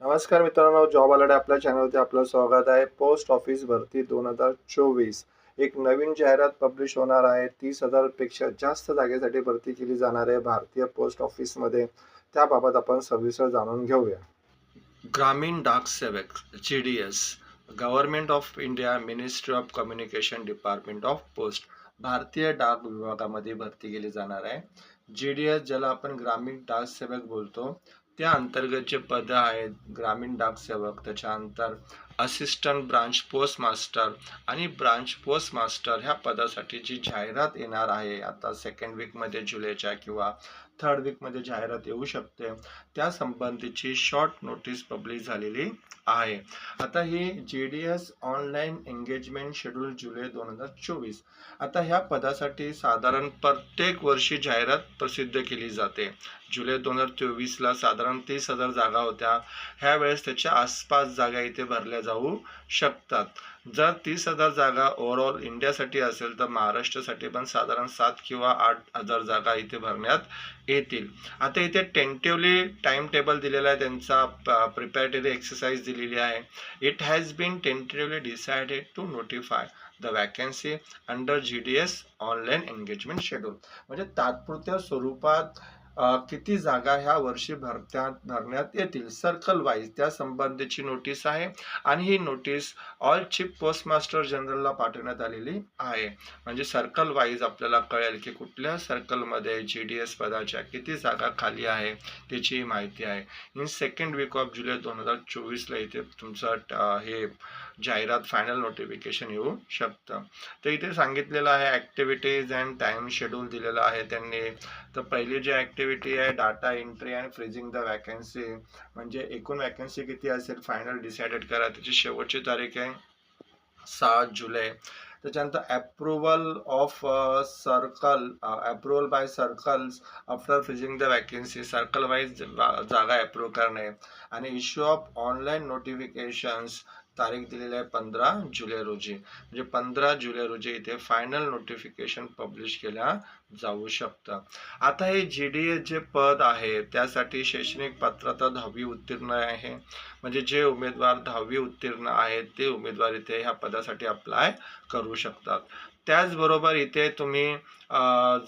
नमस्कार मित्रांनो, job alert आपल्या चॅनलवरती आपलं स्वागत आहे. पोस्ट ऑफिस भरती 2024 एक नवीन जाहिरात पब्लिश होणार आहे. 30,000 पेक्षा जास्त जागेसाठी भरती केली जाणार आहे भारतीय पोस्ट ऑफिसमध्ये. त्याबाबत आपण सविस्तर जाणून घेऊया. ग्रामीण डाक सेवक GDS, government of India, ministry of communication, department of post, भारतीय डाक विभागामध्ये भरती केली जाणार आहे. GDS ज्याला आपण ग्रामीण डाक सेवक बोलतो, त्या अंतर्गत जे पद आहेत ग्रामीण डाक सेवक, त्याच्यानंतर असिस्टंट ब्रांच पोस्ट मास्टर आणि ब्रांच पोस्ट मास्टर ह्या पदासाठी जी जाहिरात येणार आहे, आता सेकंड वीकमध्ये जुलैच्या किंवा थर्ड वीकमध्ये जाहिरात येऊ शकते, त्या संबंधीची शॉर्ट नोटीस पब्लिश झालेली आहे. आता ही GDS ऑनलाईन एंगेजमेंट शेड्यूल जुलै 2024. आता ह्या पदासाठी साधारण प्रत्येक वर्षी जाहिरात प्रसिद्ध केली जाते. जुलै 2024ला साधारण 30,000 जागा होत्या. ह्या वेळेस त्याच्या आसपास जागा इथे भरल्या जाऊ शकतात. जर 30,000 जागा ओव्हरऑल इंडियासाठी असेल तर महाराष्ट्रासाठी पण साधारण 7 किंवा 8,000 जागा इथे भरण्यात येतील. आता इथे टेंटेटिव्हली टाइम टेबल दिलेला आहे, त्यांचा प्रिपॅरेटरी एक्सरसाइज दिलेली आहे. It has been tentatively decided to notify the vacancy under GDS online engagement schedule. म्हणजे तात्पुरत्या स्वरूपात किती जागा ह्या वर्षी भरण्यात येतील सर्कल वाईज त्या संबंधीची नोटीस आहे. आणि ही notice all chief post master जनरलला पाठवण्यात आलेली आहे. म्हणजे सर्कल वाईज आपल्याला कळेल की कुठल्या सर्कलमध्ये GDS पदाच्या किती जागा खाली आहे त्याची माहिती आहे. इन सेकंड वीक ऑफ जुलै 2024ला इथे तुमचं हे जाहिरात फायनल नोटिफिकेशन येऊ शकतं. तर इथे सांगितलेलं आहे ॲक्टिव्हिटीज अँड टाइम शेड्यूल दिलेलं आहे त्यांनी. तर पहिली जी ॲक्टिव्हिटी आहे data entry and freezing the vacancy, म्हणजे एकूण वॅकन्सी किती असेल फायनल डिसाइडेड करा. त्याची शेवटची तारीख आहे 7 जुलै. त्याच्यानंतर approval of approval by circles after freezing the vacancy, circle wise जागा अप्रूव्ह करणे. आणि इश्यू ऑफ ऑनलाईन नोटिफिकेशन्स, तारीख दिलेली आहे 15 जुलै रोजी. म्हणजे 15 जुलै रोजी इथे फायनल नोटिफिकेशन पब्लिश केल्या जाऊ शकतं. आता हे GDS जे पद आहे त्यासाठी शैक्षणिक पात्रता 10वी उत्तीर्ण आहे. म्हणजे जे उमेदवार 10वी उत्तीर्ण आहेत ते उमेदवार इथे ह्या पदासाठी अप्लाय करू शकतात. त्याचबरोबर इथे तुम्ही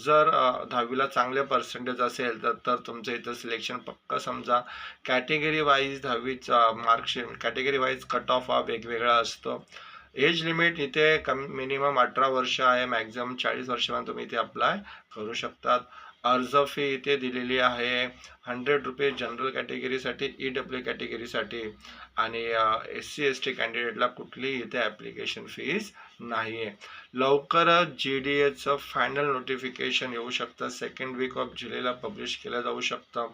जर 10वीला चांगले पर्सेंटेज असेल तर तुमचं इथं सिलेक्शन पक्का समजा. कॅटेगरी वाईज 10वीचा marksheet category wise cut off हा वेगवेगळा असतो. एज लिमिट इथे मिनिमम 18 वर्ष आहे, मॅक्झिमम 40 वर्षापर्यंत तुम्ही इथे अप्लाय करू शकतात. अर्ज फी इथे दिलेली आहे 100 रुपये जनरल कॅटेगरीसाठी, EW कॅटेगरीसाठी. आणि SC ST कॅन्डिडेटला कुठलीही इथे ॲप्लिकेशन फीज नाही आहे. लवकरच GDSचं फायनल नोटिफिकेशन येऊ शकतं. सेकंड वीक ऑफ जुलैला पब्लिश केलं जाऊ शकतं.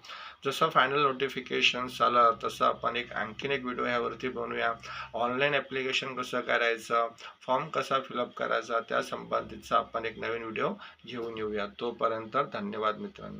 जसं फायनल नोटिफिकेशन आलं तसं आपण आणखीन एक व्हिडिओ ह्यावरती बनवूया. ऑनलाईन ॲप्लिकेशन कसं करायचं, फॉर्म कसा फिलअप करायचा त्या संबंधीचा आपण एक नवीन व्हिडिओ घेऊन येऊया. तोपर्यंत धन्यवाद मित्रांनो.